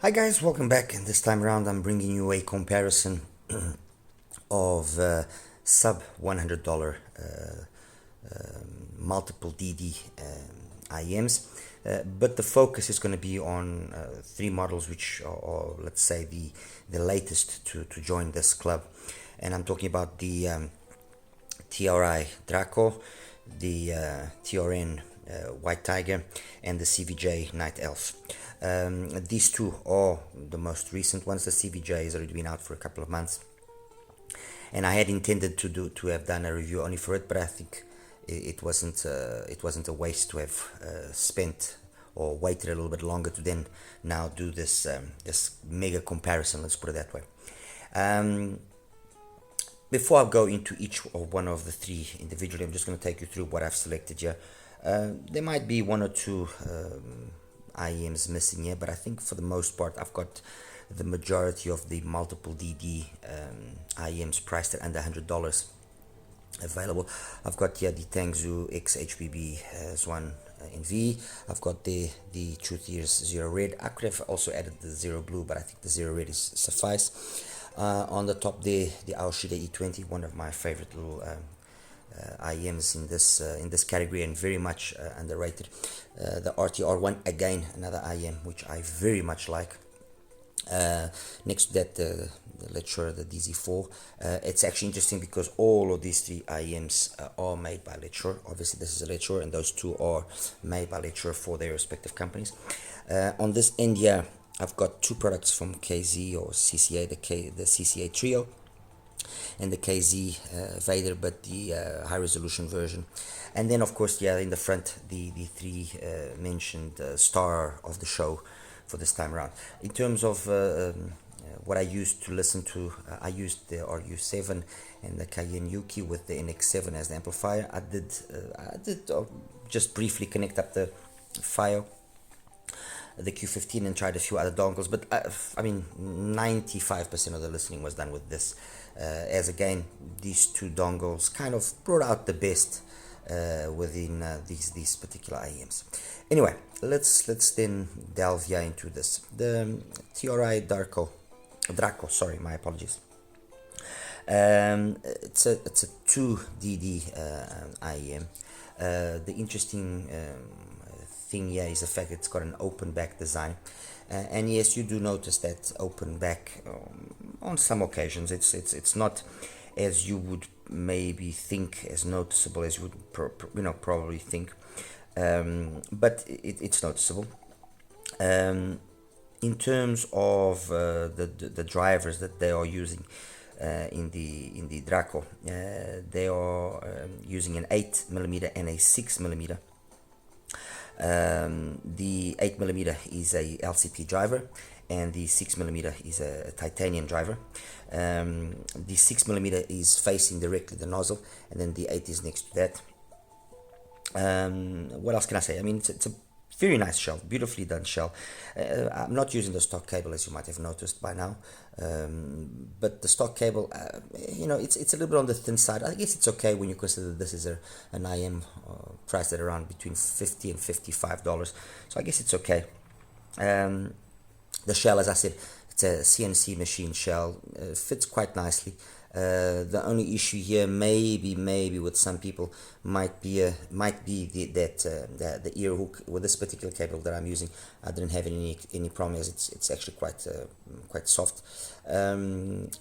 Hi guys, welcome back, and this time around I'm bringing you a comparison of sub $100 multiple DD IEMs, but the focus is going to be on three models which are, let's say, the latest to join this club, and I'm talking about the TRI Draco, the TRN White Tiger, and the CVJ NightElf. These two are the most recent ones. The CVJ has already been out for a couple of months, and I had intended to have done a review only for it, but I think it wasn't a waste to have spent or waited a little bit longer to then now do this this mega comparison. Let's put it that way. Before I go into each of one of the three individually, I'm just going to take you through what I've selected here. There might be one or two IEMs missing here, but I think for the most part I've got the majority of the multiple DD IEMs priced at under $100 available. I've got here the Tangzhou XHBB Swan in V. I've got the Truth Years Zero Red. I could have also added the Zero Blue, but I think the Zero Red is suffice. On the top there, the Aoshida E20, one of my favorite little IEMs in this category, and very much underrated. The RTR1, again another IEM which I very much like. Next to that, the Lecturer, the DZ4. It's actually interesting because all of these three IEMs are made by Lecturer. Obviously this is a Lecturer, and those two are made by Lecturer for their respective companies. On this end here, I've got two products from KZ or CCA, the CCA Trio and the KZ Vader, but the high resolution version. And then of course, yeah, in the front, the three mentioned star of the show for this time around. In terms of what I used to listen to, I used the RU7 and the Cayenne Yuki with the NX7 as the amplifier. I did just briefly connect up the FIO, the Q15, and tried a few other dongles, but I mean 95% of the listening was done with this, as again these two dongles kind of brought out the best within these particular IEMs. Anyway, let's then delve here into this. The TRI Darco, sorry, my apologies. It's a 2DD IEM. The interesting thing here is the fact that it's got an open back design, and yes, you do notice that open back on some occasions. It's not as you would maybe think as noticeable as you would probably think, but it's noticeable. In terms of the drivers that they are using in the Draco, they are using an 8mm and a 6mm. The 8mm is a LCP driver, and the 6mm is a titanium driver. The 6mm is facing directly the nozzle, and then the 8 is next to that. What else can I say? I mean, it's a very nice shell, beautifully done shell. I'm not using the stock cable, as you might have noticed by now, but the stock cable, it's a little bit on the thin side. I guess it's okay when you consider this is an IM priced at around between $50 and $55, so I guess it's okay. The shell, as I said, it's a CNC machine shell, fits quite nicely. The only issue here, maybe with some people, might be the ear hook with this particular cable that I'm using. I didn't have any problem, as it's actually quite soft, and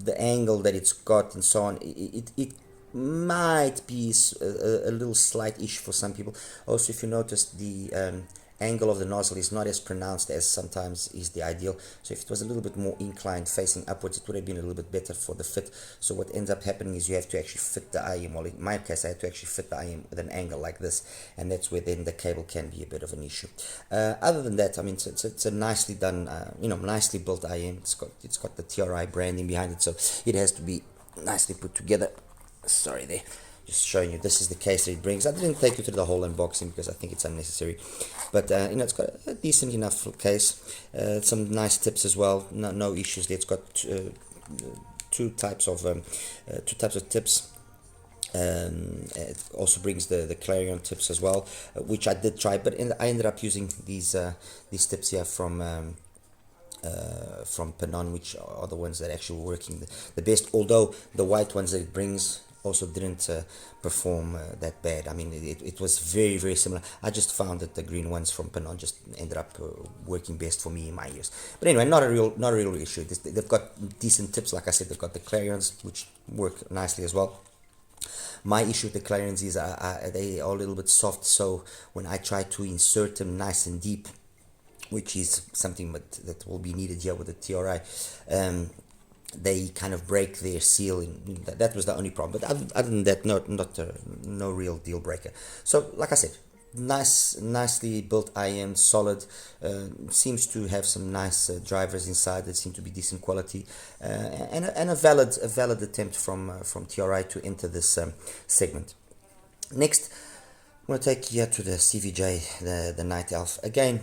the angle that it's got and so on. It might be a little slight issue for some people. Also, if you notice, the angle of the nozzle is not as pronounced as sometimes is the ideal. So if it was a little bit more inclined facing upwards, it would have been a little bit better for the fit. So what ends up happening is you have to actually fit the IEM. Well, in my case, I had to actually fit the IEM with an angle like this, and that's where then the cable can be a bit of an issue. Other than that, I mean, it's a nicely done, nicely built IEM. It's got the TRI branding behind it, so it has to be nicely put together. Sorry there. Just showing you, this is the case that it brings. I didn't take you through the whole unboxing because I think it's unnecessary, but it's got a decent enough case, some nice tips as well. No issues there. It's got two types of tips. It also brings the clarion tips as well, which I did try, but I ended up using these tips here from Panon, which are the ones that actually were working the best, although the white ones that it brings also didn't perform that bad. I mean, it was very, very similar. I just found that the green ones from Panon just ended up working best for me in my ears. But anyway, not a real issue. They've got decent tips. Like I said, they've got the clarions, which work nicely as well. My issue with the clarions is they are a little bit soft, so when I try to insert them nice and deep, which is something that will be needed here with the TRI, they kind of break their seal. That was the only problem, but other than that, no real deal breaker. So like I said, nicely built IM, solid, seems to have some nice drivers inside that seem to be decent quality, and a valid attempt from TRI to enter this segment. Next, I'm going to take you to the CVJ, the NightElf. Again,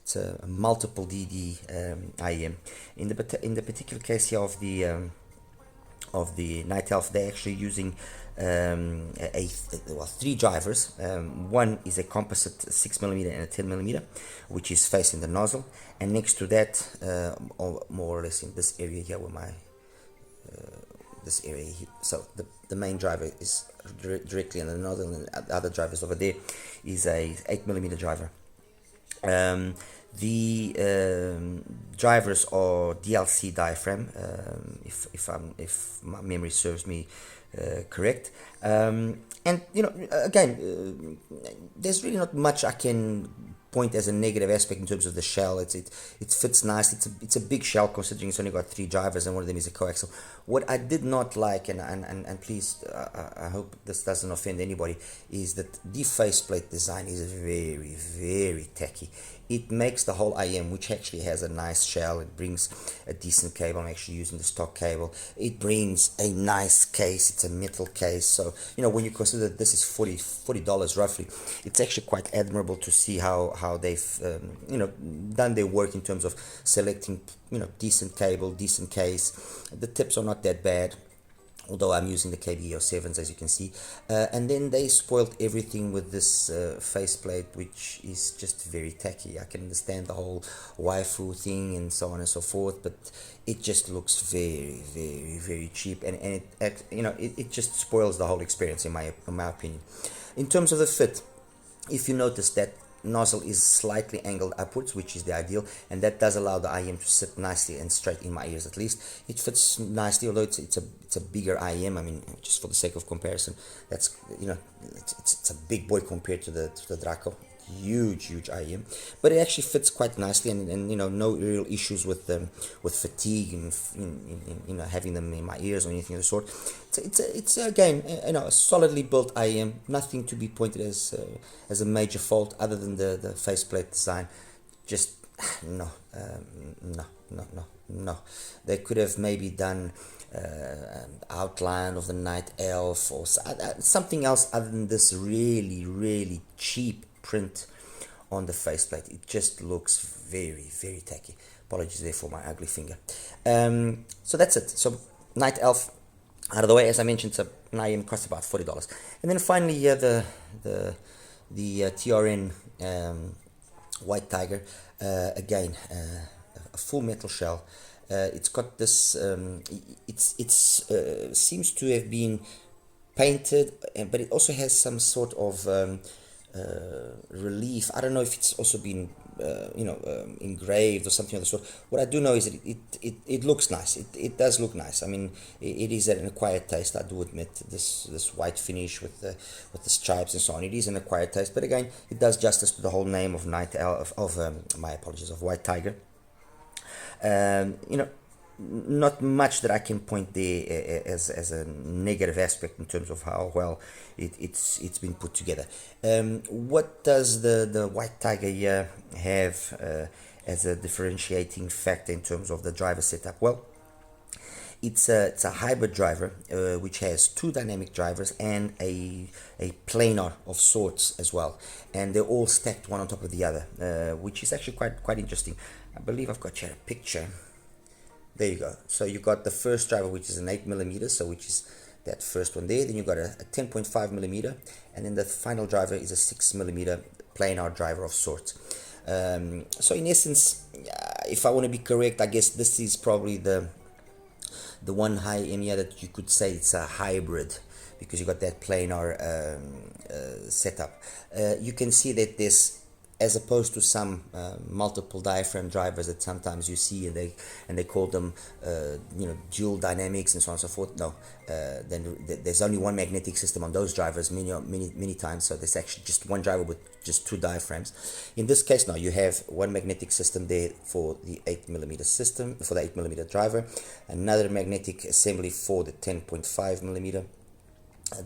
it's a multiple DD IM. In the particular case here of the NightElf, they're actually using three drivers. One is a composite 6mm and a 10mm, which is facing the nozzle, and next to that, or more or less in this area here, where my this area here. So the main driver is directly in the nozzle, and the other drivers over there is a 8mm driver. The drivers are DLC diaphragm, if my memory serves me correct. And again, there's really not much I can point as a negative aspect in terms of the shell. It fits nice. It's a big shell, considering it's only got three drivers and one of them is a coaxial. What I did not like, and please, I hope this doesn't offend anybody, is that the faceplate design is very, very tacky. It makes the whole IM, which actually has a nice shell, it brings a decent cable. I'm actually using the stock cable. It brings a nice case. It's a metal case. So, when you consider that this is $40 roughly, it's actually quite admirable to see how they've, done their work in terms of selecting, decent cable, decent case. The tips are not that bad, although I'm using the KBO7s, as you can see. And then they spoiled everything with this faceplate, which is just very tacky. I can understand the whole waifu thing and so on and so forth, but it just looks very, very, very cheap, and it just spoils the whole experience, in my opinion. In terms of the fit, if you notice that nozzle is slightly angled upwards, which is the ideal, and that does allow the IM to sit nicely and straight in my ears. At least it fits nicely, although it's a bigger IM. I mean, just for the sake of comparison, that's it's a big boy compared to the Draco. Huge IM, but it actually fits quite nicely, and no real issues with fatigue and having them in my ears or anything of the sort. It's again a solidly built IM, nothing to be pointed as a major fault other than the faceplate design. Just no. They could have maybe done outline of the NightElf or something else other than this really cheap print on the faceplate. It just looks very, very tacky. Apologies there for my ugly finger. So that's it. So NightElf out of the way. As I mentioned, it's an IM, costs about $40. And then finally here the TRN White Tiger. Again, a full metal shell. It's got this. It's seems to have been painted, but it also has some sort of relief. I don't know if it's also been engraved or something of the sort. What I do know is that it looks nice. It does look nice. I mean, it is an acquired taste, I do admit. This white finish with the stripes and so on, it is an acquired taste, but again, it does justice to the whole name of of White Tiger. Not much that I can point there as a negative aspect in terms of how well it's been put together. What does the White Tiger here have as a differentiating factor in terms of the driver setup? Well, it's a hybrid driver which has two dynamic drivers and a planar of sorts as well, and they're all stacked one on top of the other, which is actually quite interesting. I believe I've got here a picture. There you go. So you've got the first driver, which is an 8mm, so which is that first one there. Then you got a 10.5 millimeter, and then the final driver is a 6 millimeter planar driver of sorts. So in essence, if I want to be correct, I guess this is probably the one high end here that you could say it's a hybrid, because you got that planar setup. You can see that this, as opposed to some multiple diaphragm drivers that sometimes you see, and they call them dual dynamics and so on and so forth. No, then there's only one magnetic system on those drivers many times. So there's actually just one driver with just two diaphragms. In this case, now you have one magnetic system there for the 8 millimeter system, for the 8 millimeter driver, another magnetic assembly for the 10.5 millimeter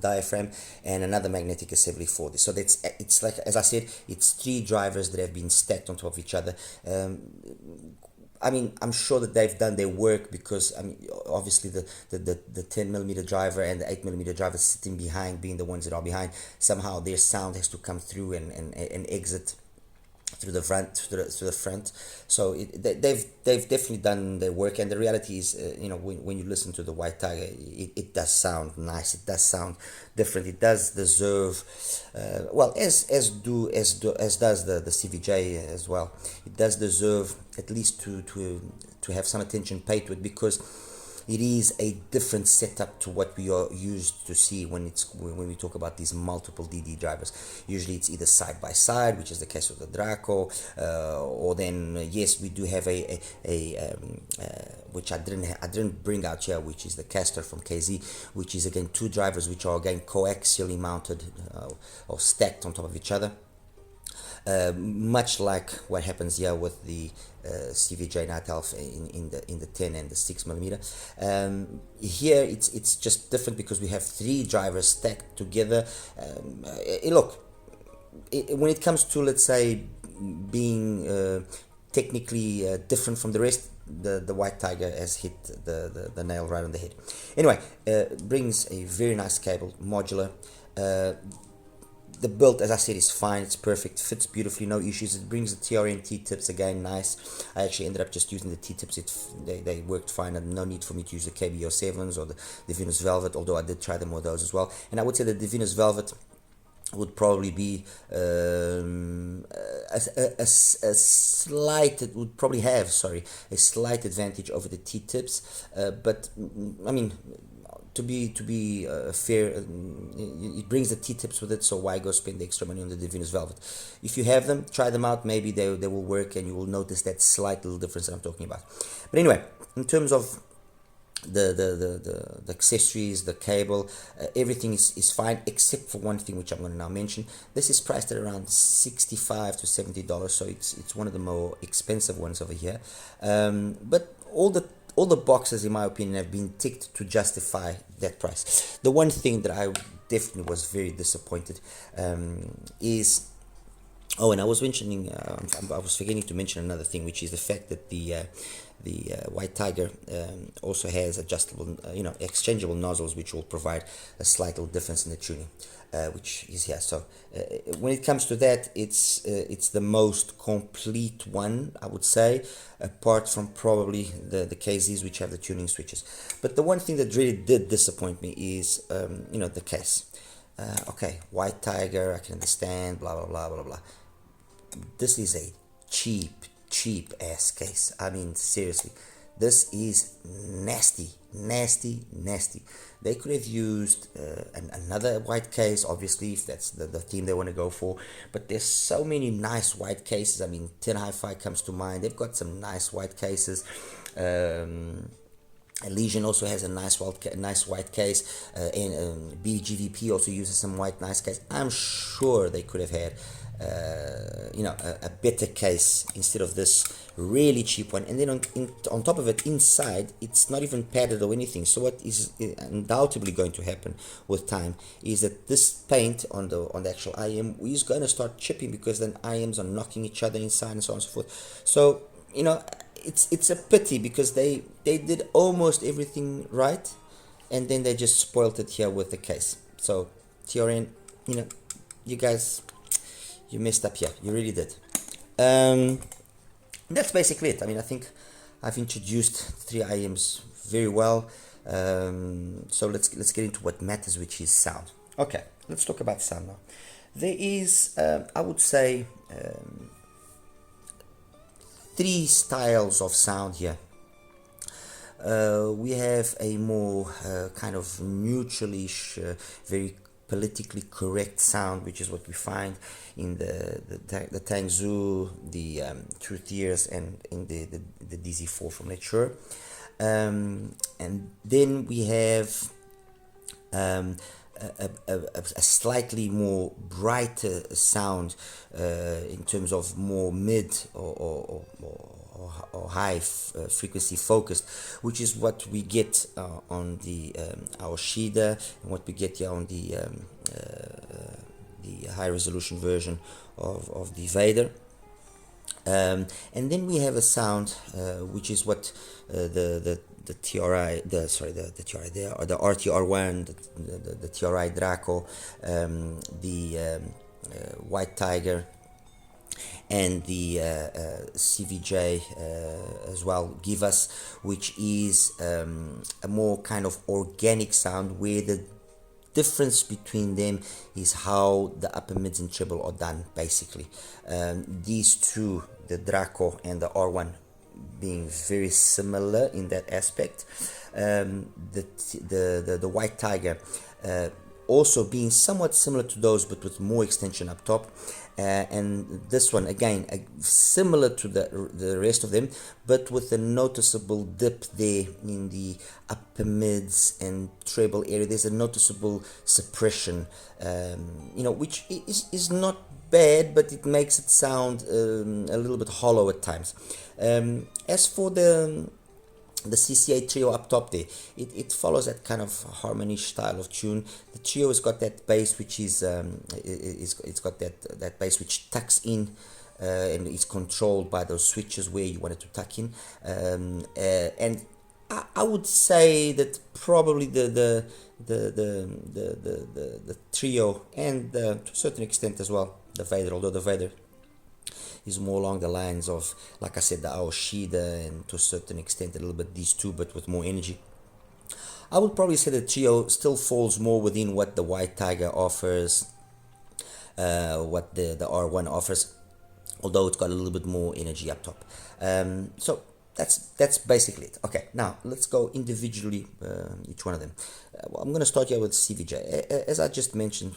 diaphragm, and another magnetic assembly for this. So it's like, as I said, it's three drivers that have been stacked on top of each other. I mean, I'm sure that they've done their work, because I mean, obviously the 10 millimeter driver and the 8 millimeter driver sitting behind, being the ones that are behind, somehow their sound has to come through and exit through the front. So they've definitely done their work, and the reality is, when you listen to the White Tiger, it does sound nice, it does sound different, it does deserve well, as does the CVJ as well. It does deserve at least to have some attention paid to it, because it is a different setup to what we are used to see when we talk about these multiple DD drivers. Usually it's either side by side, which is the case of the Draco, or then yes, we do have a which I didn't bring out here, which is the Caster from KZ, which is again two drivers which are again coaxially mounted or stacked on top of each other. Much like what happens here with the CVJ NightElf in the 10 and the 6 millimeter. Here it's just different, because we have three drivers stacked together. Look, when it comes to, let's say, being technically different from the rest, the White Tiger has hit the nail right on the head. Anyway, brings a very nice cable, modular. The build, as I said, is fine, it's perfect, fits beautifully, no issues. It brings the TRN T-tips, again, nice. I actually ended up just using the T-tips, they worked fine, and no need for me to use the KBO7s or the Venus Velvet, although I did try them with those as well. And I would say that the Venus Velvet would probably be a slight, it would probably have, a slight advantage over the T-tips, but I mean, to be fair, it brings the T-tips with it, so why go spend the extra money on the Venus Velvet? If you have them, try them out, maybe they will work, and you will notice that slight little difference that I'm talking about. But anyway, in terms of the accessories, the cable, everything is fine, except for one thing which I'm going to now mention. This is priced at around $65 to $70, so it's one of the more expensive ones over here, but all the boxes, in my opinion, have been ticked to justify that price. The one thing that I definitely was very disappointed is, oh, and I was mentioning, I was forgetting to mention another thing, which is the fact that the White Tiger also has adjustable, exchangeable nozzles, which will provide a slight little difference in the tuning, which is here. So when it comes to that, it's the most complete one, I would say, apart from probably the KZs, which have the tuning switches. But the one thing that really did disappoint me is, the case. Okay, White Tiger, I can understand, blah blah blah blah blah. This is a cheap ass case. I mean, seriously, this is nasty. They could have used another white case, obviously, if that's the theme they want to go for, but there's so many nice white cases. I mean, 10 Hi-Fi comes to mind. They've got some nice white cases. Legion also has a nice white case, and BGVP also uses some nice case. I'm sure they could have had a better case instead of this really cheap one. And then on top of it, inside, it's not even padded or anything. So what is undoubtedly going to happen with time is that this paint on the actual IM is going to start chipping, because then IMs are knocking each other inside and so on and so forth. So it's a pity, because they did almost everything right, and then they just spoiled it here with the case. So TRN, you guys, you messed up here. You really did. That's basically it. I mean, I think I've introduced 3 IMs very well. So let's get into what matters, which is sound. Okay, let's talk about sound now. There is, I would say, three styles of sound here. We have a more kind of neutralish, very politically correct sound, which is what we find in the Tangzhou, the Truth Ears, and in the DZ4 from Nature. And then we have a slightly more brighter sound in terms of more mid or high frequency focused, which is what we get on the Aoshida and what we get here on the high resolution version of the Vader. And then we have a sound which is what the TRI, the TRI there, or the RTR1, the TRI Draco, the White Tiger, and the CVJ as well give us, which is a more kind of organic sound, where the difference between them is how the upper mids and treble are done, basically. These two, the Draco and the R1, being very similar in that aspect. The White Tiger also being somewhat similar to those, but with more extension up top. And this one again similar to the rest of them, but with a noticeable dip there in the upper mids and treble area. There's a noticeable suppression, which is not bad, but it makes it sound a little bit hollow at times. As for the CCA trio up top there, it follows that kind of harmony style of tune. The trio has got that bass which is it's got that bass which tucks in and is controlled by those switches where you want it to tuck in, and I would say that probably the trio, and to a certain extent as well the Vader, although the Vader is more along the lines of, like I said, the Aoshida, and to a certain extent a little bit these two, but with more energy. I would probably say the trio still falls more within what the White Tiger offers, what the R1 offers, although it's got a little bit more energy up top. So that's basically it. Okay, now let's go individually, each one of them. I'm going to start here with CVJ. As I just mentioned,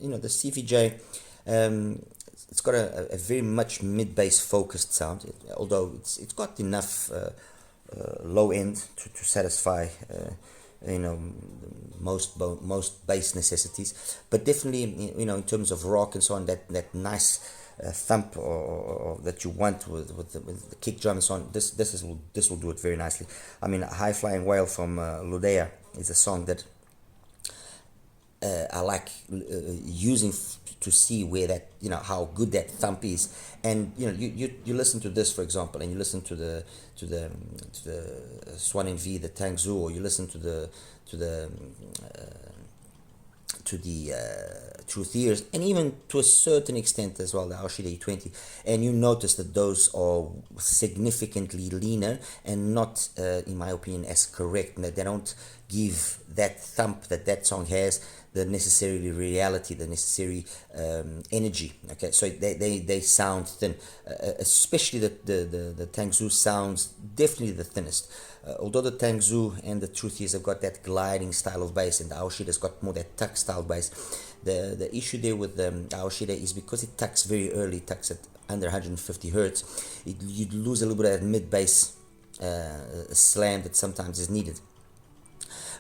the CVJ, it's got a very much mid-bass focused sound, although it's got enough low end to satisfy most bass necessities, but definitely in terms of rock and so on, that nice thump or that you want with the kick drum and so on, this will do it very nicely. I mean, High Flying Whale from Ludea is a song that I like using to see where that, how good that thump is. And you listen to this, for example, and you listen to the Swan NV, the Tangzhou, or you listen to the Truth Ears, and even to a certain extent as well the Aoshida E20, and you notice that those are significantly leaner and not, in my opinion, as correct. They don't give that thump that song has, the necessary reality, the necessary energy. Okay, so they sound thin, especially the Tangzhou sounds definitely the thinnest. Although the Tangzhou and the Truth Ears have got that gliding style of bass, and the Aoshida has got more that tuck style bass, the issue there with the Aoshida is because it tucks very early, tucks at under 150 hertz, you'd lose a little bit of that mid bass slam that sometimes is needed.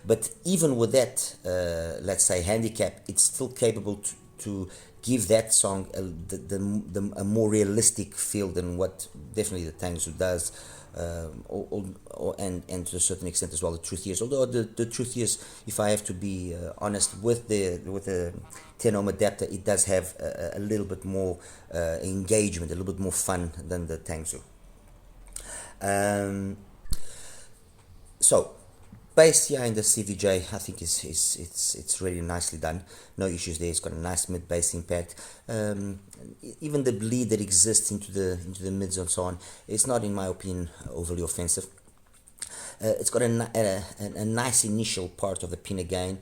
But even with that, let's say, handicap, it's still capable to give that song a more realistic feel than what definitely the Tangzhou does, and to a certain extent as well the Truth Ears. Although the Truth Ears, if I have to be honest, with the 10 ohm adapter, it does have a little bit more engagement, a little bit more fun than the Tangzhou. So bass here in the CVJ, I think it's really nicely done. No issues there. It's got a nice mid bass impact. Even the bleed that exists into the mids and so on, it's not, in my opinion, overly offensive. It's got a nice initial part of the pin again,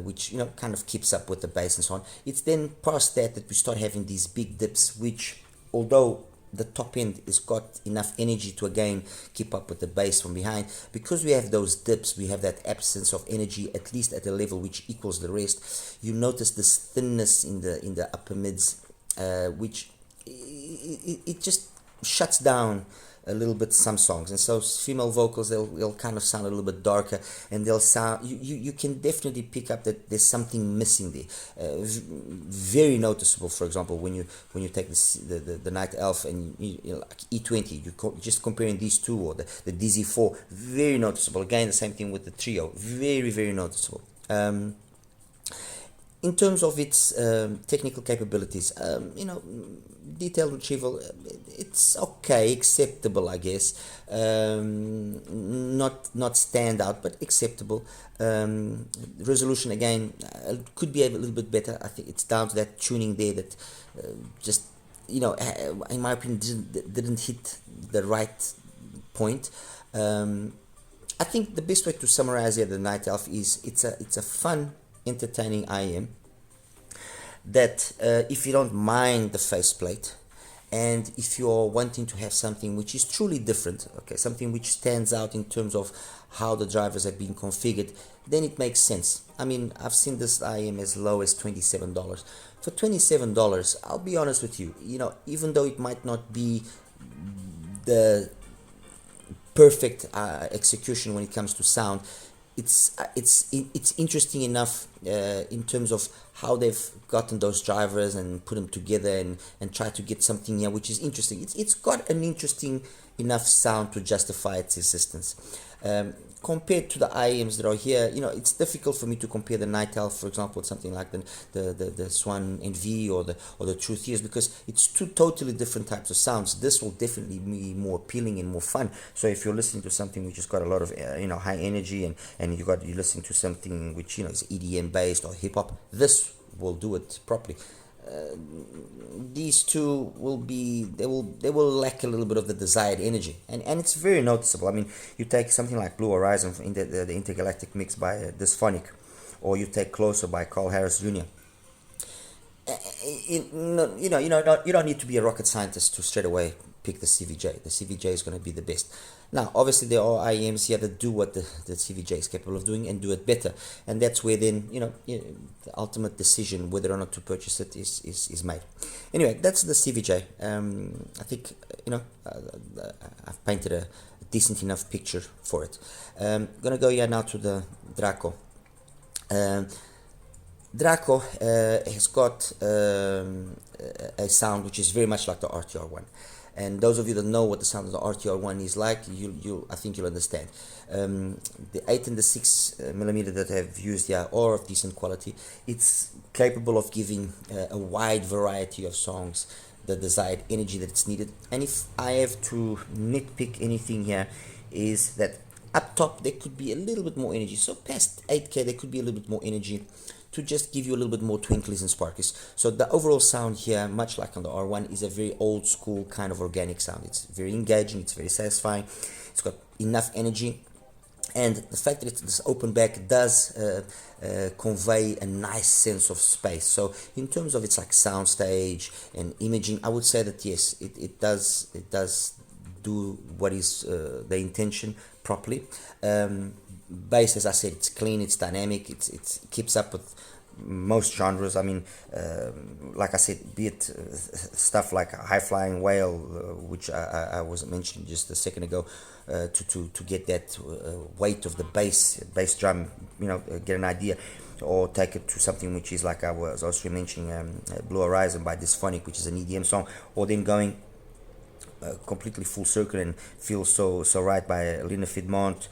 which kind of keeps up with the bass and so on. It's then past that we start having these big dips, which although the top end has got enough energy to again keep up with the bass from behind, because we have those dips, we have that absence of energy, at least at a level which equals the rest. You notice this thinness in the upper mids, which it just shuts down a little bit some songs. And so female vocals, they'll kind of sound a little bit darker, and they'll sound, you can definitely pick up that there's something missing there, very noticeable. For example, when you take the NightElf and like E20, just comparing these two, or the DZ4, very noticeable. Again, the same thing with the trio, very noticeable. In terms of its technical capabilities, detailed retrieval, it's okay, acceptable, I guess. Not standout, but acceptable. Resolution, again, could be a little bit better. I think it's down to that tuning there that just, in my opinion, didn't hit the right point. I think the best way to summarize here the NightElf is it's a fun, entertaining IM that if you don't mind the faceplate, and if you're wanting to have something which is truly different, okay, something which stands out in terms of how the drivers have been configured, then it makes sense. I mean, I've seen this IM as low as $27. For $27, I'll be honest with you, even though it might not be the perfect execution when it comes to sound, it's interesting enough in terms of how they've gotten those drivers and put them together and try to get something here which is interesting. It's got an interesting enough sound to justify its existence. Compared to the IEMs that are here, it's difficult for me to compare the NightElf, for example, with something like the Swan NV or the Truth Hears, because it's two totally different types of sounds. This will definitely be more appealing and more fun. So if you're listening to something which has got a lot of high energy, and you're listening to something which is EDM based or hip hop, this will do it properly. These two they will lack a little bit of the desired energy, and it's very noticeable. I mean, you take something like Blue Horizon in the intergalactic mix by Dysphonic, or you take Closer by Carl Harris Jr. You don't need to be a rocket scientist to straight away pick the CVJ. The CVJ is going to be the best. Now, obviously, there are IEMs here that do what the CVJ is capable of doing and do it better, and that's where then the ultimate decision whether or not to purchase it is made. Anyway, that's the CVJ. I think I've painted a decent enough picture for it. Gonna go here now to the Draco. Draco has got a sound which is very much like the RTR1. And those of you that know what the sound of the RTR1 is like, I think you'll understand. The 8 and the 6 millimeter that I've used here are of decent quality. It's capable of giving a wide variety of songs the desired energy that it's needed. And if I have to nitpick anything here, is that up top there could be a little bit more energy. So past 8K there could be a little bit more energy to just give you a little bit more twinklies and sparkles. So the overall sound here, much like on the R1, is a very old school kind of organic sound. It's very engaging, it's very satisfying, it's got enough energy, and the fact that it's this open back does convey a nice sense of space. So in terms of its like soundstage and imaging, I would say that yes, it does do what is the intention properly. Bass, as I said, it's clean, it's dynamic, it keeps up with most genres. I mean, like I said, be it stuff like High Flying Whale, which I was mentioning just a second ago, to get that weight of the bass drum, get an idea, or take it to something which is like I was also mentioning, Blue Horizon by Dysphonic, which is an EDM song, or then going completely full circle and Feel So Right by Lina Fidmont.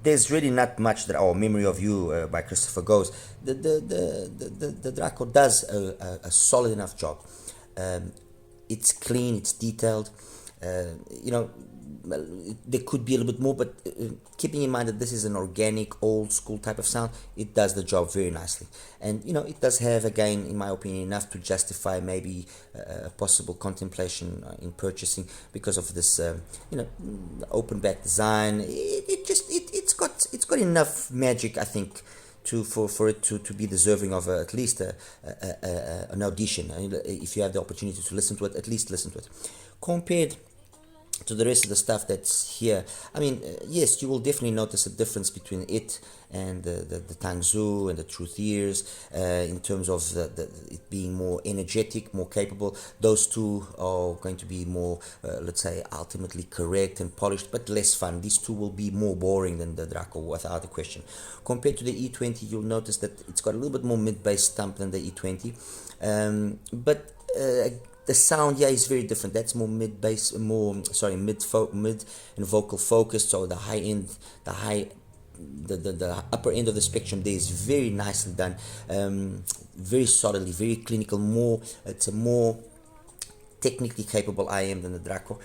There's really not much that, or Memory of You by Christopher Goes. The Draco does a solid enough job. It's clean, it's detailed. there could be a little bit more, but keeping in mind that this is an organic, old school type of sound, it does the job very nicely. And it does have, again, in my opinion, enough to justify maybe a possible contemplation in purchasing because of this, open back design. It's got enough magic, I think, for it to be deserving of at least an audition. If you have the opportunity to listen to it, at least listen to it. Compared to the rest of the stuff that's here, I mean, yes, you will definitely notice a difference between it and the Tangzhou and the Truth Ears in terms of it being more energetic, more capable. Those two are going to be more, let's say, ultimately correct and polished, but less fun. These two will be more boring than the Draco, without a question. Compared to the E20, you'll notice that it's got a little bit more mid-bass stump than the E20, but the sound, yeah, is very different. That's more mid and vocal focused. So the upper end of the spectrum there is very nicely done, very solidly, very clinical. It's a more technically capable IM than the Draco.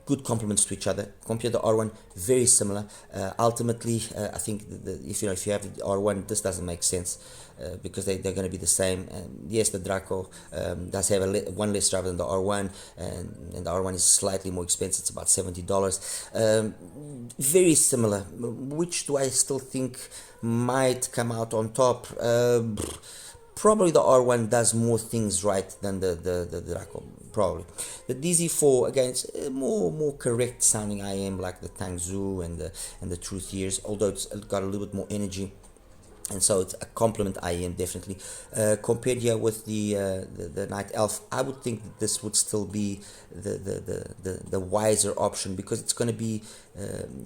Good complements to each other. Compared to the R1, very similar. Ultimately, I think if you have the R1, this doesn't make sense because they're going to be the same. Yes, the Draco does have one less driver than the R1, and the R1 is slightly more expensive. It's about $70. Very similar. Which do I still think might come out on top? Probably the R1 does more things right than the Draco. Probably the DZ4, again, it's more correct sounding IM, like the Tangzhou and the Truth Ears, although it's got a little bit more energy, and so it's a complement IM definitely. Compared here with the NightElf, I would think that this would still be the wiser option because it's going to be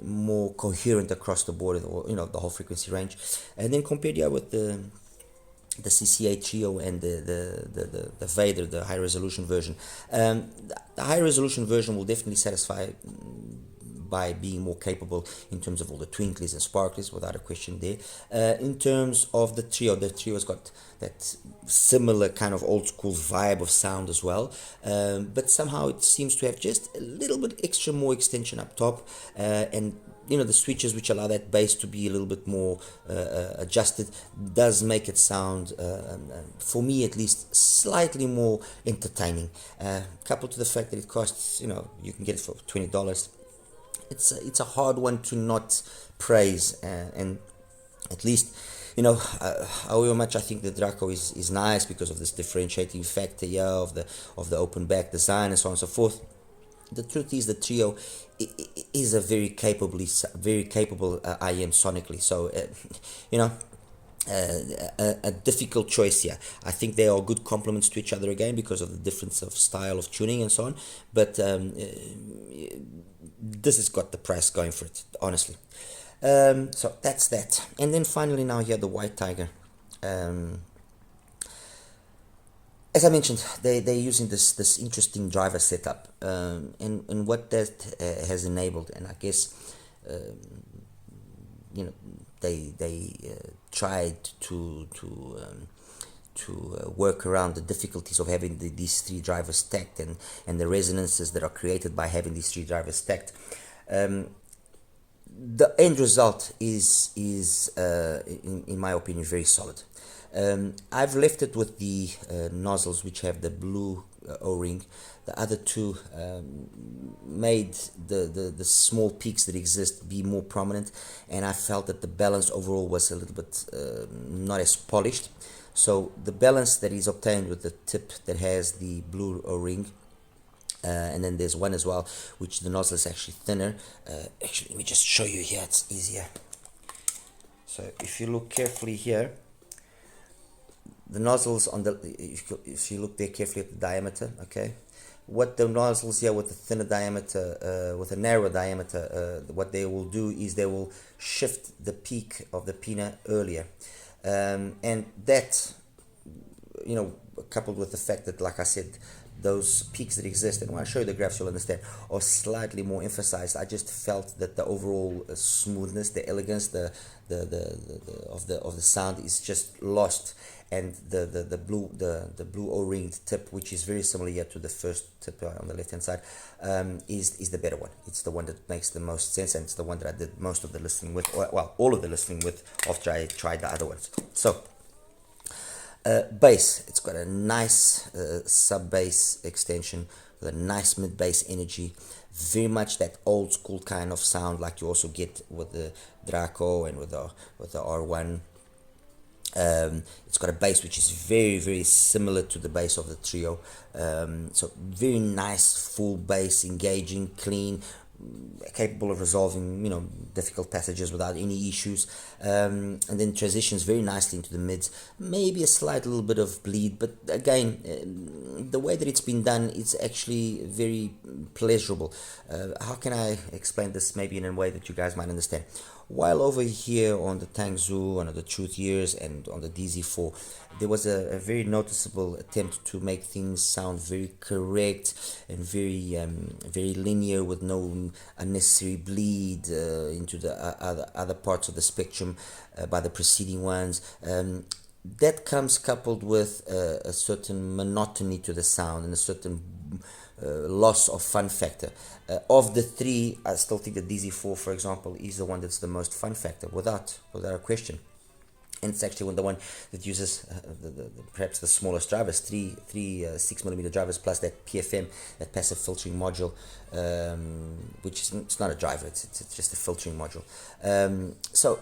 more coherent across the board, or the whole frequency range. And then compared here with the CCA Trio and the Vader, the high resolution version. The high resolution version will definitely satisfy by being more capable in terms of all the twinklies and sparklies, without a question there. In terms of the trio's got that similar kind of old school vibe of sound as well, but somehow it seems to have just a little bit extra more extension up top, and the switches which allow that bass to be a little bit more adjusted does make it sound, for me at least, slightly more entertaining. Coupled to the fact that it costs, you can get it for $20. It's a hard one to not praise, and at least, however much I think the Draco is nice because of this differentiating factor, of the open back design and so on and so forth. The truth is, the Trio is a very capable IM sonically. So, a difficult choice here. I think they are good complements to each other again because of the difference of style of tuning and so on. But this has got the price going for it, honestly. So that's that. And then finally now here, the White Tiger. As I mentioned, they're using this interesting driver setup, and what that has enabled, and I guess they tried to work around the difficulties of having these three drivers stacked, and the resonances that are created by having these three drivers stacked. The end result is in my opinion, very solid. I've left it with the nozzles which have the blue O-ring. The other two made the small peaks that exist be more prominent, and I felt that the balance overall was a little bit not as polished. So the balance that is obtained with the tip that has the blue O-ring, and then there's one as well which the nozzle is actually thinner. Actually, let me just show you here, it's easier. So if you look carefully here, the nozzles on the, if you look there carefully at the diameter, okay, what the nozzles here with the thinner diameter, with a narrower diameter, what they will do is they will shift the peak of the pina earlier, and that, coupled with the fact that, like I said, those peaks that exist, and when I show you the graphs you'll understand, are slightly more emphasized. I just felt that the overall smoothness, the elegance, of the sound is just lost, and the blue O-ringed tip, which is very similar here to the first tip on the left hand side, is the better one. It's the one that makes the most sense, and it's the one that I did most of the listening with, or, well, all of the listening with after I tried the other ones. So bass, it's got a nice sub bass extension with a nice mid bass energy, very much that old school kind of sound like you also get with the Draco and with the R1. It's got a bass which is very similar to the bass of the trio, so very nice full bass, engaging, clean, capable of resolving difficult passages without any issues, and then transitions very nicely into the mids, maybe a slight little bit of bleed, but again, the way that it's been done, it's actually very pleasurable. How can I explain this maybe in a way that you guys might understand? While over here on the Tangzhou, on the Truth Years, and on the DZ4, there was a very noticeable attempt to make things sound very correct and very linear, with no unnecessary bleed into the other parts of the spectrum by the preceding ones. That comes coupled with a certain monotony to the sound and a certain loss of fun factor. Of the three, I still think the DZ4, for example, is the one that's the most fun factor, without a question. And it's actually the one that uses perhaps the smallest drivers, three 6mm drivers, plus that PFM, that passive filtering module, which is, it's not a driver, it's just a filtering module. So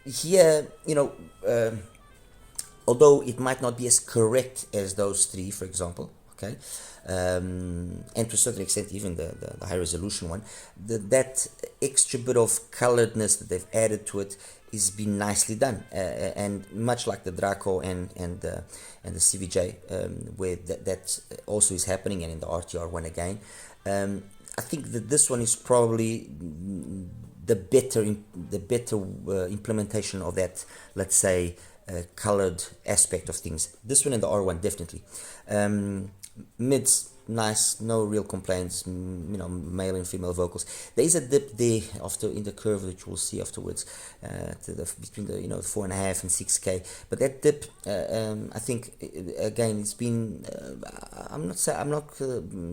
here, although it might not be as correct as those three, for example, okay, and to a certain extent even the high resolution one, that extra bit of coloredness that they've added to it is been nicely done, and much like the Draco and the CVJ, where that also is happening, and in the RTR1 again, I think that this one is probably the better implementation of that, let's say, colored aspect of things. This one and the R1 definitely. Mids, nice, no real complaints, male and female vocals. There is a dip there in the curve, which we'll see afterwards, between the 4.5 and 6K, but that dip, I think, again, it's been, I'm not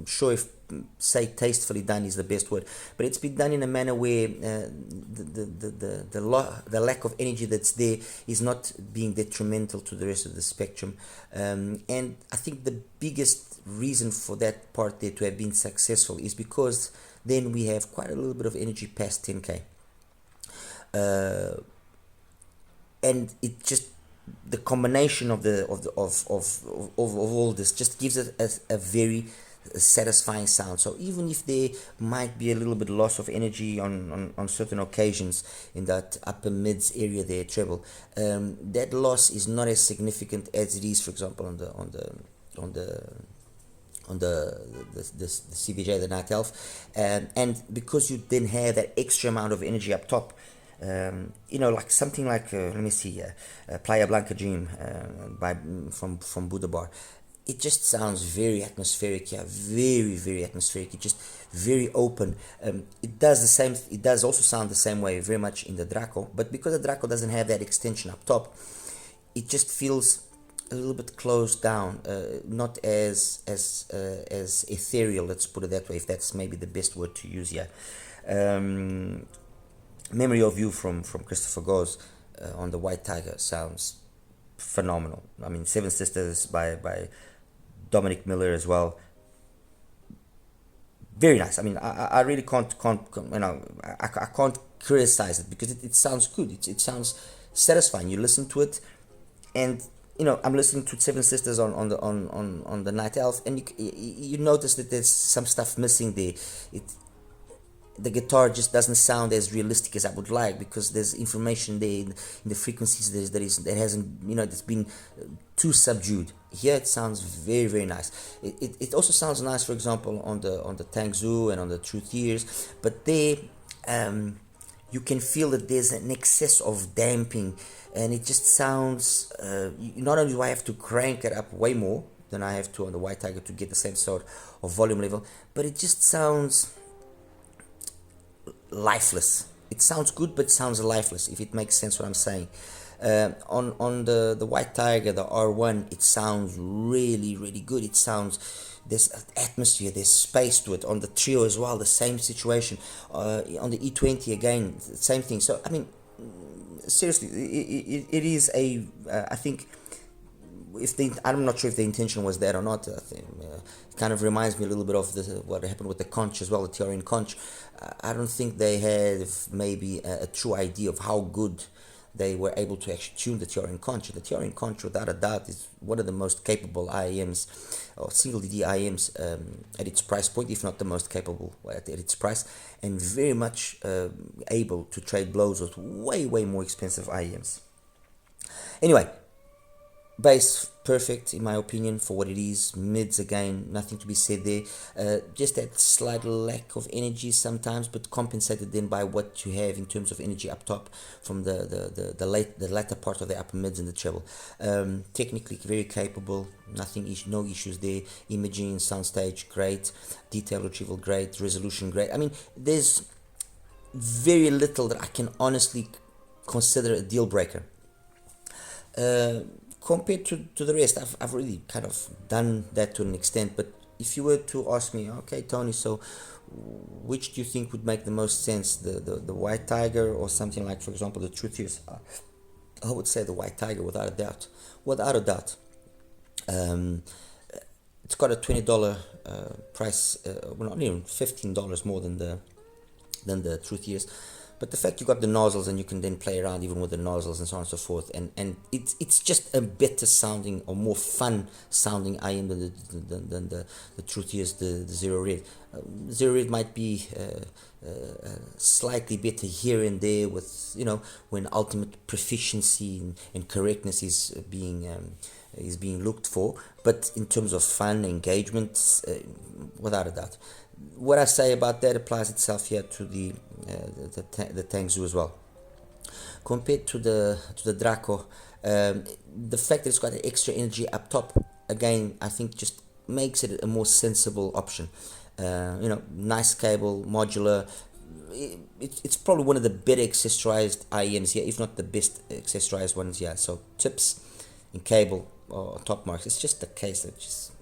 sure if say tastefully done is the best word, but it's been done in a manner where the lack of energy that's there is not being detrimental to the rest of the spectrum, and I think the biggest reason for that part there to have been successful is because then we have quite a little bit of energy past 10K, and it just, the combination of all this just gives it a very satisfying sound. So even if there might be a little bit loss of energy on certain occasions in that upper mids area there, treble, that loss is not as significant as it is, for example, on the CVJ, the NightElf, and because you then have that extra amount of energy up top, like something like let me see, Playa Blanca Dream from Buddha Bar. It just sounds very atmospheric here, very atmospheric. It's just very open. It does the same. It does also sound the same way, very much in the Draco. But because the Draco doesn't have that extension up top, it just feels a little bit closed down, not as ethereal. Let's put it that way, if that's maybe the best word to use here. Memory of You from Christopher Goes on the White Tiger sounds phenomenal. I mean, Seven Sisters by Dominic Miller as well, very nice. I mean, I really can't I can't criticize it, because it sounds good. It sounds satisfying. You listen to it, and I'm listening to Seven Sisters on the NightElf, and you notice that there's some stuff missing there. The guitar just doesn't sound as realistic as I would like, because there's information there in the frequencies that hasn't, it's been too subdued. Here it sounds very nice. It also sounds nice, for example, on the Tangzhou and on the Truth Years, but there you can feel that there's an excess of damping, and it just sounds, not only do I have to crank it up way more than I have to on the White Tiger to get the same sort of volume level, but it just sounds lifeless. It sounds good, but it sounds lifeless, if it makes sense what I'm saying. On the White Tiger, the R1, it sounds really, really good. It sounds, there's atmosphere, there's space to it. On the Trio as well, the same situation. On the E20 again, same thing. So I mean, seriously, it is a I think, if I'm not sure if the intention was there or not. I think, it kind of reminds me a little bit of what happened with the Conch as well, the TRN Conch. I don't think they had maybe a true idea of how good they were able to actually tune the TRN Conch. The TRN Conch, without a doubt, is one of the most capable IEMs, or single DD IEMs, at its price point, if not the most capable at its price, and very much able to trade blows with way more expensive IEMs. Anyway, bass perfect in my opinion for what it is. Mids again, nothing to be said there. Just that slight lack of energy sometimes, but compensated then by what you have in terms of energy up top from the latter part of the upper mids and the treble. Technically very capable, no issues there. Imaging, soundstage great, detail retrieval great, resolution great. I mean, there's very little that I can honestly consider a deal breaker. Compared to the rest, I've really kind of done that to an extent. But if you were to ask me, okay, Tony, so which do you think would make the most sense, the White Tiger or something like, for example, the Truth is, I would say the White Tiger without a doubt. Without a doubt. It's got a $20 price, well, not even $15 more than the Truth is. But the fact you got the nozzles and you can then play around even with the nozzles and so on and so forth, and it's just a better sounding or more fun sounding IM than the Truth is, the Zero Red. Zero Red might be slightly better here and there with, you know, when ultimate proficiency and correctness is being looked for, but in terms of fun engagement, without a doubt. What I say about that applies itself here to the Tangzu as well. Compared to the Draco, the fact that it's got an extra energy up top, again, I think just makes it a more sensible option. You know, nice cable, modular. It's probably one of the better accessorized IEMs here, if not the best accessorized ones here. So tips and cable or top marks. It's just the case that just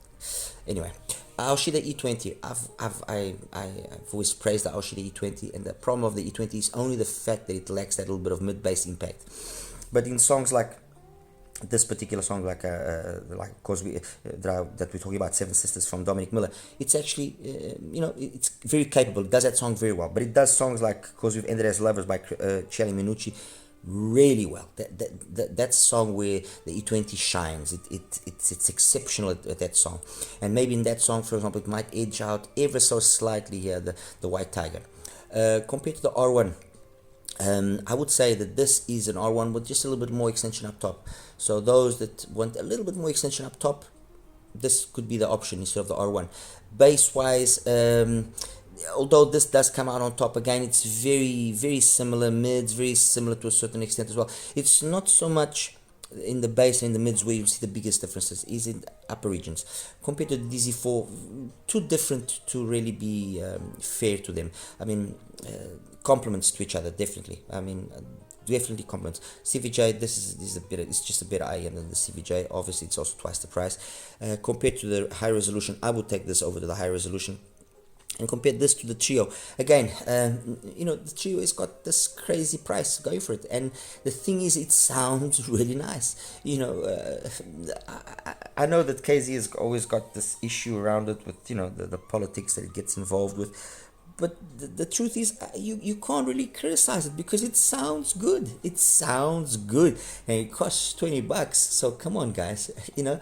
anyway. Aoshida E20, I've always praised the Aoshida E20, and the problem of the E20 is only the fact that it lacks that little bit of mid-bass impact. But in songs like this particular song, like cause we that we're talking about, Seven Sisters from Dominic Miller, it's actually you know, it's very capable. It does that song very well. But it does songs like Cause We've Ended As Lovers by Chieli Minucci really well. That song where the E20 shines, it's exceptional at that song. And maybe in that song, for example, it might edge out ever so slightly here the White Tiger. Compared to the R1, I would say that this is an R1 with just a little bit more extension up top. So those that want a little bit more extension up top, this could be the option instead of the R1. Bass wise, although this does come out on top, again, it's very similar. Mids, very similar to a certain extent as well. It's not so much in the bass and in the mids where you see the biggest differences, is in the upper regions. Compared to the DZ4, too different to really be fair to them. I mean, compliments to each other, definitely. I mean, definitely compliments. CVJ, this is a better, it's just a better IM than the CVJ. Obviously, it's also twice the price. Compared to the high resolution, I would take this over to the high resolution. And compare this to the Trio. Again, you know, the Trio has got this crazy price going for it. And the thing is, it sounds really nice. You know, I know that KZ has always got this issue around it with, you know, the politics that it gets involved with. But the truth is, you can't really criticize it because it sounds good. It sounds good. And it costs $20. So come on, guys. You know,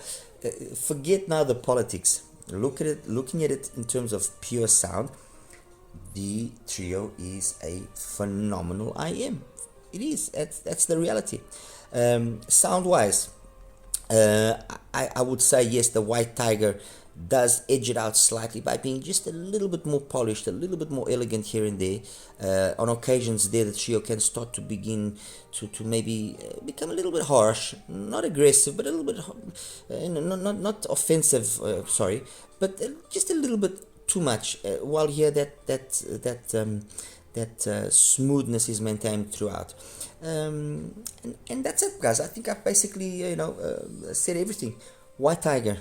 forget now the politics. Looking at it in terms of pure sound, the Trio is a phenomenal IM. It is. That's the reality. Sound wise, I would say yes, the White Tiger does edge it out slightly by being just a little bit more polished, a little bit more elegant here and there. On occasions there, the trio can start to begin to maybe become a little bit harsh, not aggressive, but a little bit, not offensive, sorry, but just a little bit too much, while here that smoothness is maintained throughout. And that's it, guys. I think I've basically said everything. White Tiger,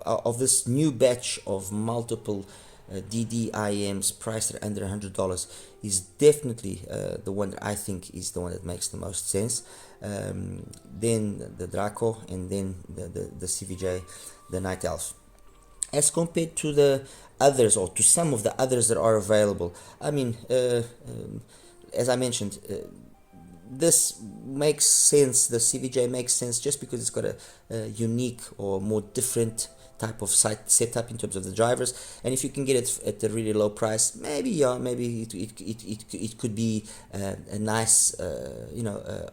of this new batch of multiple DD-IEMs priced at under $100, is definitely the one that I think is the one that makes the most sense. Then the Draco, and then the CVJ, the NightElf. As compared to the others, or to some of the others that are available, I mean, as I mentioned, this makes sense. The CVJ makes sense just because it's got a unique or more different type of site setup in terms of the drivers, and if you can get it at a really low price, maybe it could be a nice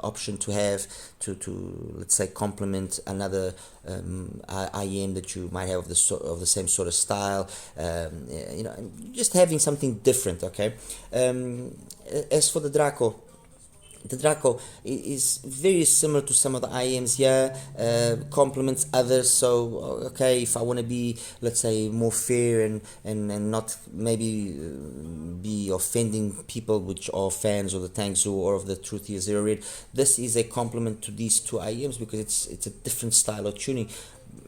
option to have to let's say complement another IEM that you might have of the same sort of style, just having something different. Okay. As for the Draco, the Draco is very similar to some of the IEMs here, complements others. So, okay, if I want to be, let's say, more fair and not maybe be offending people which are fans of the Tangsu or of the Truth Here Zero Red, this is a complement to these two IEMs because it's a different style of tuning.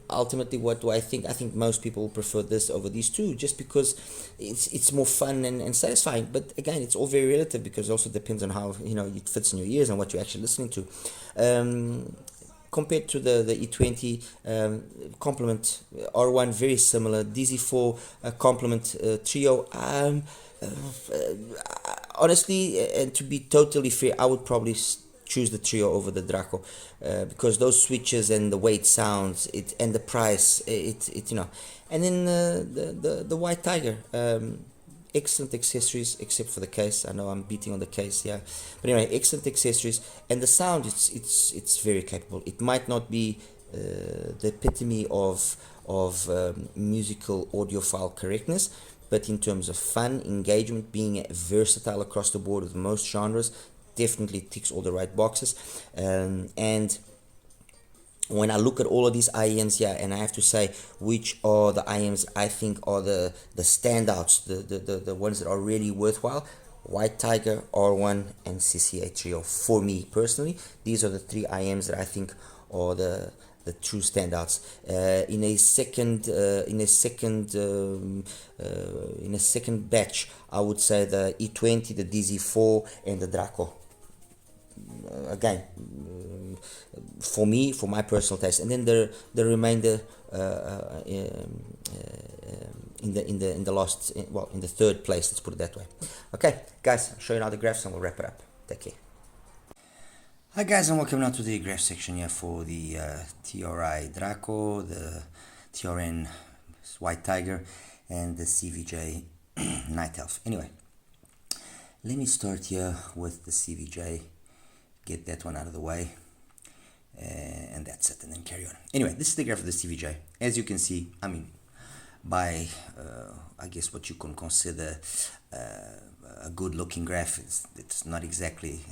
Ultimately, what do I think? I think most people prefer this over these two just because it's more fun and satisfying. But again, it's all very relative because it also depends on how it fits in your ears and what you're actually listening to. Compared to the E20 complement R1, very similar. DZ4 complement trio. Honestly, and to be totally fair, I would probably choose the trio over the Draco because those switches and the way it sounds, and the price, and then the White Tiger, excellent accessories except for the case. I know I'm beating on the case, yeah, but anyway, excellent accessories, and the sound, it's very capable. It might not be the epitome of musical audiophile correctness, but in terms of fun, engagement, being versatile across the board with most genres, definitely ticks all the right boxes. And when I look at all of these IEMs here, and I have to say which are the IEMs I think are the standouts, the ones that are really worthwhile: White Tiger, R1, and CCA Trio. For me personally, these are the three IEMs that I think are the true standouts. In a second batch, I would say the E20, the DZ4, and the Draco. Again, for me, for my personal taste, and then the remainder in the third place. Let's put it that way. Okay, guys, I'll show you now the graphs and we'll wrap it up. Take care. Hi guys, and welcome now to the graph section here for the TRI Draco, the TRN White Tiger, and the CVJ NightElf. Anyway, let me start here with the CVJ. Get that one out of the way, and that's it, and then carry on. Anyway, this is the graph of the CVJ. As you can see, I mean, by I guess what you can consider a good looking graph, it's not exactly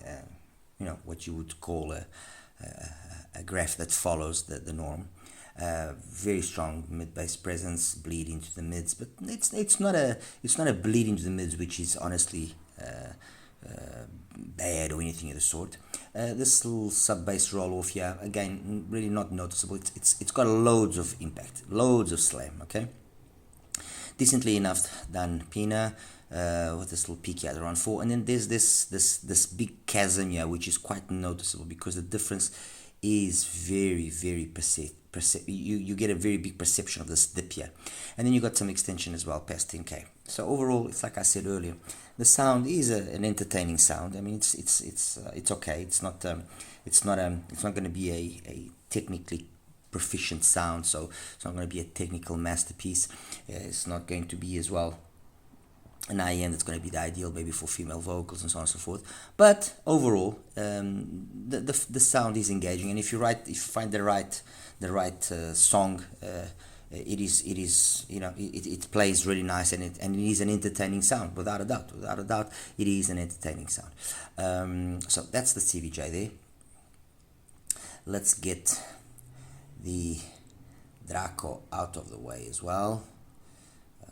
what you would call a graph that follows the norm. Very strong mid-bass presence, bleed into the mids, but it's not a bleed into the mids which is honestly bad or anything of the sort. This little sub-bass roll-off here, again, really not noticeable. It's got loads of impact, loads of slam, okay? Decently enough done Pina, with this little peak here at around 4, and then there's this big chasm here, which is quite noticeable because the difference is very, very you get a very big perception of this dip here, and then you got some extension as well past 10k. So overall, it's like I said earlier, the sound is an entertaining sound. I mean, it's okay. It's not going to be a technically proficient sound, so it's not going to be a technical masterpiece. It's not going to be as well an IEM that's going to be the ideal maybe for female vocals and so on and so forth. But overall, the sound is engaging, and if you find the right song, it plays really nice, and it is an entertaining sound, without a doubt. It is an entertaining sound. So that's the CVJ there. Let's get the Draco out of the way as well.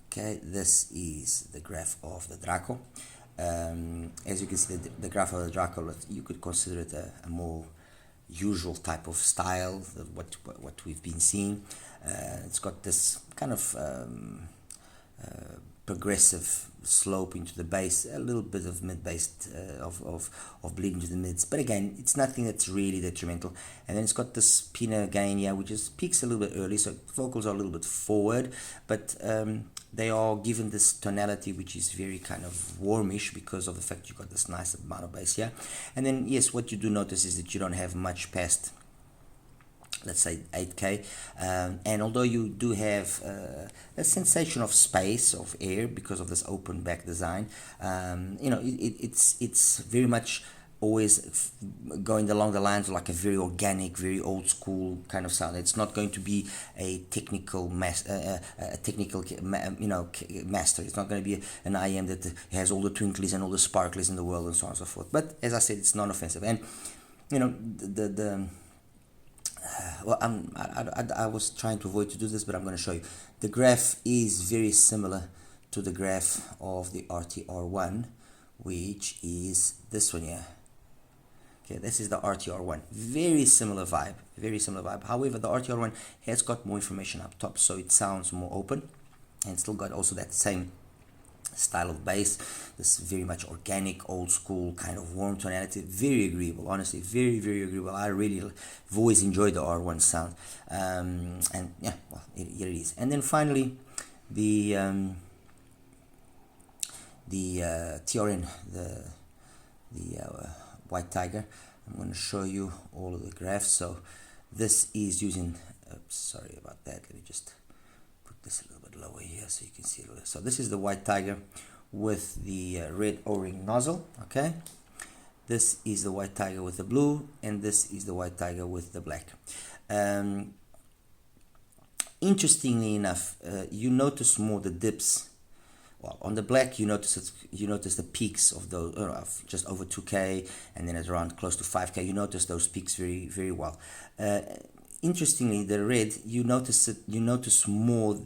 Okay, this is the graph of the Draco. As you can see, the graph of the Draco, you could consider it a more usual type of style, what we've been seeing. It's got this kind of progressive slope into the bass, a little bit of mid-bass of bleeding to the mids, but again, it's nothing that's really detrimental. And then it's got this pinna gain here, which is peaks a little bit early, so vocals are a little bit forward, but they are given this tonality which is very kind of warmish because of the fact you've got this nice amount of bass here. And then yes, what you do notice is that you don't have much past, let's say 8K, and although you do have a sensation of space, of air, because of this open back design, it's very much always going along the lines of like a very organic, very old school kind of sound. It's not going to be a technical master. It's not going to be an IM that has all the twinklies and all the sparklies in the world and so on and so forth. But as I said, it's non-offensive, and well, I was trying to avoid to do this, but I'm going to show you. The graph is very similar to the graph of the RTR1, which is this one here. Okay, this is the RTR1. Very similar vibe, very similar vibe. However, the RTR1 has got more information up top, so it sounds more open, and still got also that same style of bass, this very much organic, old school kind of warm tonality. Very agreeable, honestly, very, very agreeable. I've always enjoyed the R1 sound, and yeah, well, here it is. And then finally, the TRN, the White Tiger. I'm going to show you all of the graphs. So this is using, sorry about that, let me just put this a little bit lower here so you can see it. So this is the White Tiger with the red O-ring nozzle. Okay, this is the White Tiger with the blue, and this is the White Tiger with the black. Interestingly enough, you notice more the dips. Well, on the black, you notice the peaks of those just over 2K, and then at around close to 5K. You notice those peaks very, very well. Interestingly, the red, you notice more.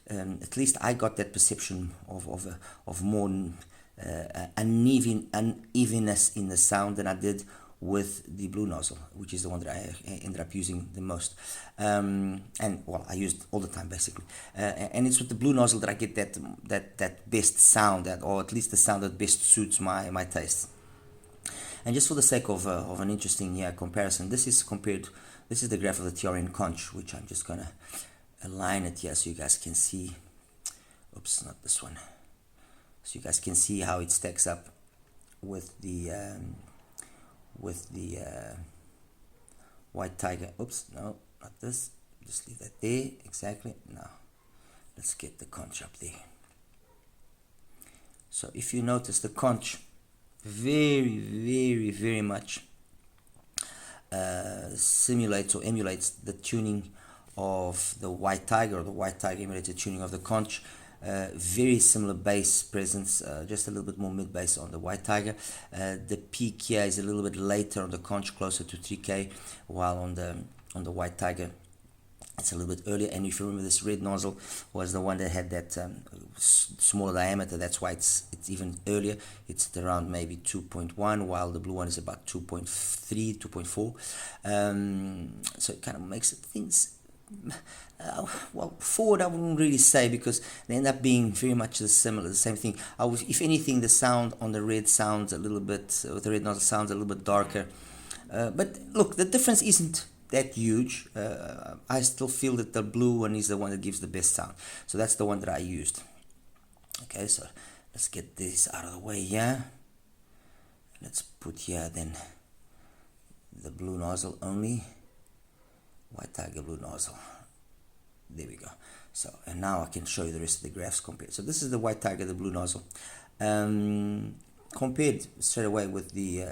At least I got that perception of more unevenness in the sound than I did with the blue nozzle, which is the one that I ended up using the most, and well, I used all the time basically, and it's with the blue nozzle that I get that best sound, or at least the sound that best suits my taste. And just for the sake of an interesting comparison, this is the graph of the TRN Conch, which I'm just gonna align it here so you guys can see. Oops, not this one. So you guys can see how it stacks up with the White Tiger. Oops, no, not this. Just leave that there. Exactly. Now, let's get the conch up there. So if you notice, the conch very, very, very much simulates or emulates the tuning of the White Tiger, or the White Tiger emulates the tuning of the conch. Very similar bass presence, just a little bit more mid bass on the White Tiger. The peak here is a little bit later on the conch, closer to 3K, while on the White Tiger it's a little bit earlier. And if you remember, this red nozzle was the one that had that smaller diameter. That's why it's even earlier. It's at around maybe 2.1, while the blue one is about 2.3, 2.4. So it kind of makes things well, forward I wouldn't really say, because they end up being very much the same thing. If anything, the sound on the red sounds a little bit, with the red nozzle sounds a little bit darker. But look, the difference isn't that huge. I still feel that the blue one is the one that gives the best sound. So that's the one that I used. Okay, so let's get this out of the way here. Let's put here then the blue nozzle only. White Tiger blue nozzle. There we go. So, and now I can show you the rest of the graphs compared. So this is the White Tiger, the blue nozzle, compared straight away with the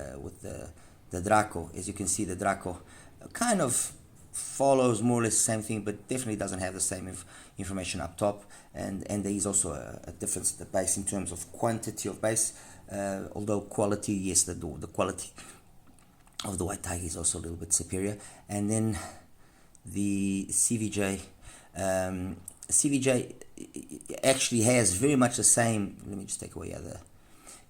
Draco. As you can see, the Draco kind of follows more or less the same thing, but definitely doesn't have the same information up top. And there is also a difference in the bass in terms of quantity of bass, although quality, yes, the quality of the White Tiger is also a little bit superior. And then the CVJ, CVJ actually has very much the same. Let me just take away the.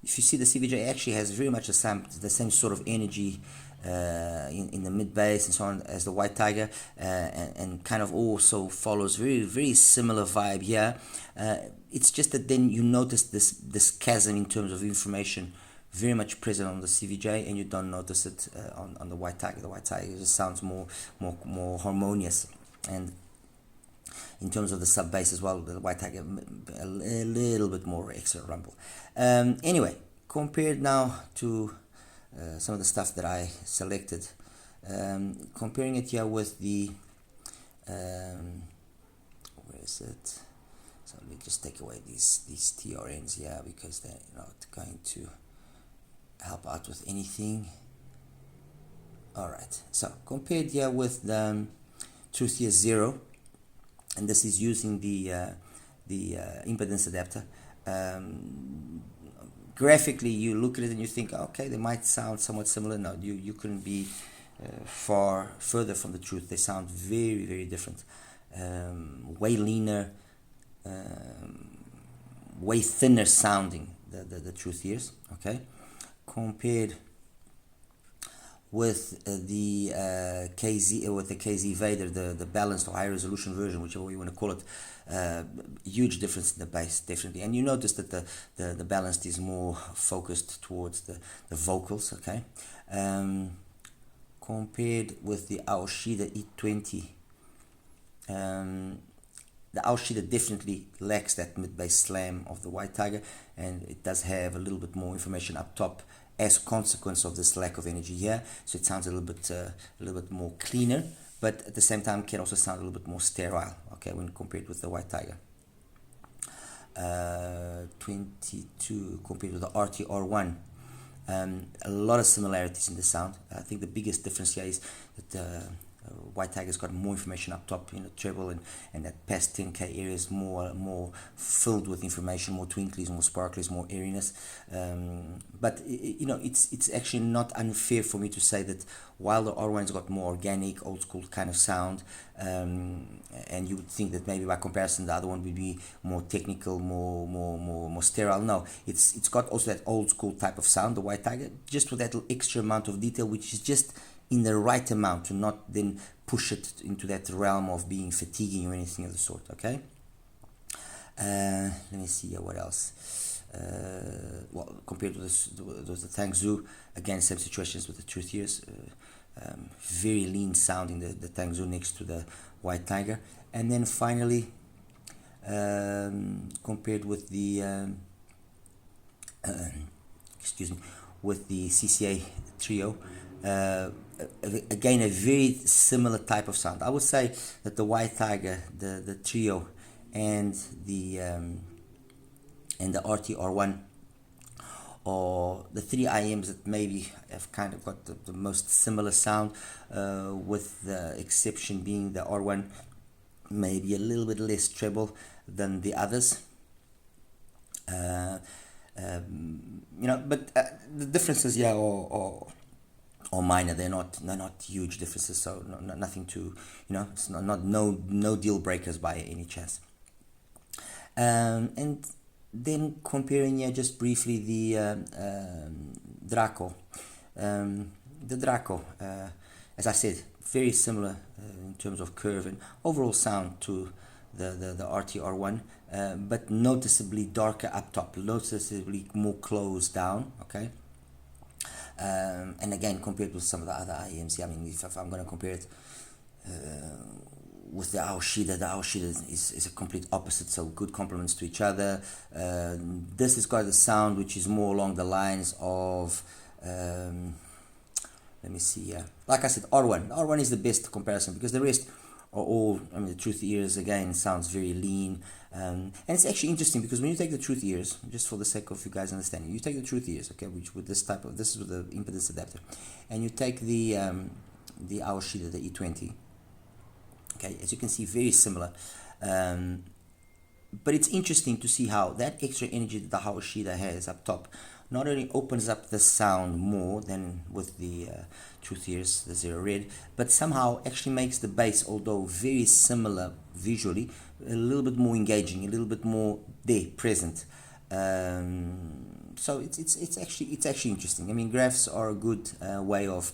If you see, the CVJ actually has very much the same sort of energy in the mid bass and so on as the White Tiger, and kind of also follows very similar vibe here. It's just that then you notice this chasm in terms of information very much present on the CVJ, and you don't notice it on the White Tiger. The White Tiger just sounds more harmonious, and in terms of the sub bass as well, the White Tiger a little bit more extra rumble. Anyway, compared now to some of the stuff that I selected, comparing it here with the where is it? So let me just take away these TRNs here, because they're not going to help out with anything. Alright, so compared here with the Truth Ears Zero, and this is using the impedance adapter. Graphically, you look at it and you think, okay, they might sound somewhat similar. No, you couldn't be far further from the truth. They sound very different, way leaner, way thinner sounding, the Truth Ears, okay, compared with the KZ Vader, the balanced or high resolution version, whichever you want to call it. Huge difference in the bass, definitely, and you notice that the balanced is more focused towards the vocals, okay. Compared with the Aoshida E20, the Aoshida definitely lacks that mid bass slam of the White Tiger, and it does have a little bit more information up top as a consequence of this lack of energy here. So it sounds a little bit more cleaner, but at the same time can also sound a little bit more sterile, okay, when compared with the White Tiger. 22 compared with the RTR1, a lot of similarities in the sound. I think the biggest difference here is that White Tiger's got more information up top, treble and that past 10k area is more filled with information, more twinklies, more sparklies, more airiness. But it's actually not unfair for me to say that while the R1's got more organic, old school kind of sound, and you would think that maybe by comparison the other one would be more technical, more sterile. No, it's got also that old school type of sound, the White Tiger, just with that little extra amount of detail, which is just in the right amount to not then push it into that realm of being fatiguing or anything of the sort, okay? Let me see here, what else? Well, compared to the Tang Zhu, again, same situations with the Truth Ears. Very lean sounding, the Tang Zhu next to the White Tiger. And then finally, compared with the with the CCA Trio, again, a very similar type of sound. I would say that the White Tiger, the Trio, and the RTR1, or the three IMs that maybe have kind of got the most similar sound, with the exception being the R1 maybe a little bit less treble than the others. But the differences here are minor. They're not huge differences, so nothing to, it's not no deal breakers by any chance. And then comparing here just briefly the Draco. The Draco, as I said, very similar in terms of curve and overall sound to the RTR1, but noticeably darker up top, noticeably more closed down, okay? And again, compared with some of the other IMs, I mean, if I'm going to compare it with the Aoshida is a complete opposite, so good complements to each other. This has got a sound which is more along the lines of, let me see here, like I said, R1 is the best comparison, because the rest are all, I mean, the Truth Ears again sounds very lean, and it's actually interesting because when you take the Truth Ears, just for the sake of you guys understanding, you take the Truth Ears, okay, which with this is with the impedance adapter, and you take the Aoshida, the E20, Okay, as you can see, very similar. But it's interesting to see how that extra energy that the Hawashida has up top not only opens up the sound more than with the Truth Ears, the Zero Red, but somehow actually makes the bass, although very similar visually, a little bit more engaging, a little bit more there, present. So it's actually interesting. I mean, graphs are a good way of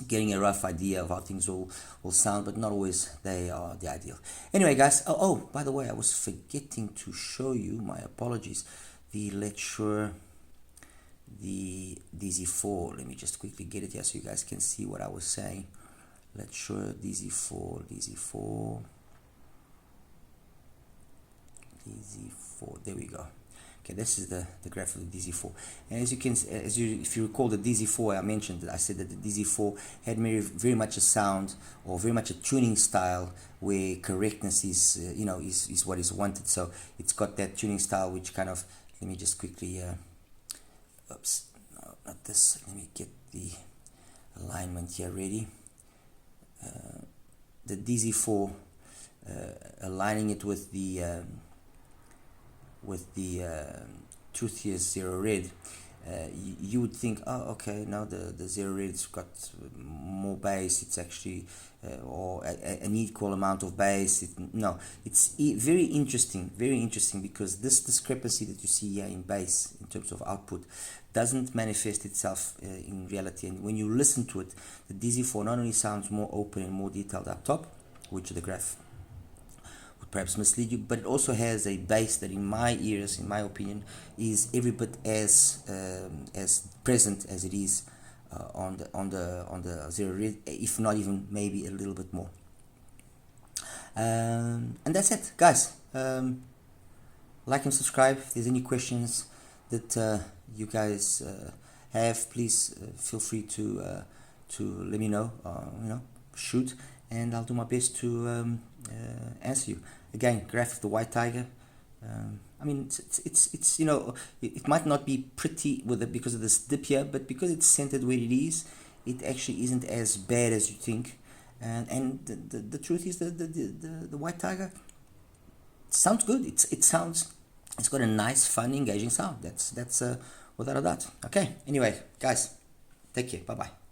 getting a rough idea of how things will sound, but not always they are the ideal. Anyway, guys, oh, by the way, I was forgetting to show you, my apologies, the Let's Shure, the DZ4. Let me just quickly get it here so you guys can see what I was saying. Let's Shure DZ4, there we go. Okay, this is the graph of the DZ4, and if you recall the DZ4, I mentioned that I said that the DZ4 had very much a sound, or very much a tuning style, where correctness is is what is wanted. So it's got that tuning style which kind of, let me just quickly oops, no, not this, let me get the alignment here ready. The DZ4, aligning it with the Truth Ears Zero Red, you would think, oh, okay, now the Zero Red's got more bass, it's actually or an equal amount of bass. No, it's very interesting because this discrepancy that you see here in bass in terms of output doesn't manifest itself in reality. And when you listen to it, the DZ4 not only sounds more open and more detailed up top, which the graph would perhaps mislead you, but it also has a bass that, in my ears, in my opinion, is every bit as present as it is on the Zero Red, if not even maybe a little bit more. And that's it, guys. Like and subscribe. If there's any questions that you guys have, please feel free to let me know. Shoot, and I'll do my best to answer you. Again, graph of the White Tiger. I mean, it's it might not be pretty with it because of this dip here, but because it's centered where it is, it actually isn't as bad as you think. And the truth is, the White Tiger sounds good. It's got a nice, fun, engaging sound. That's without a doubt. Okay. Anyway, guys, take care. Bye bye.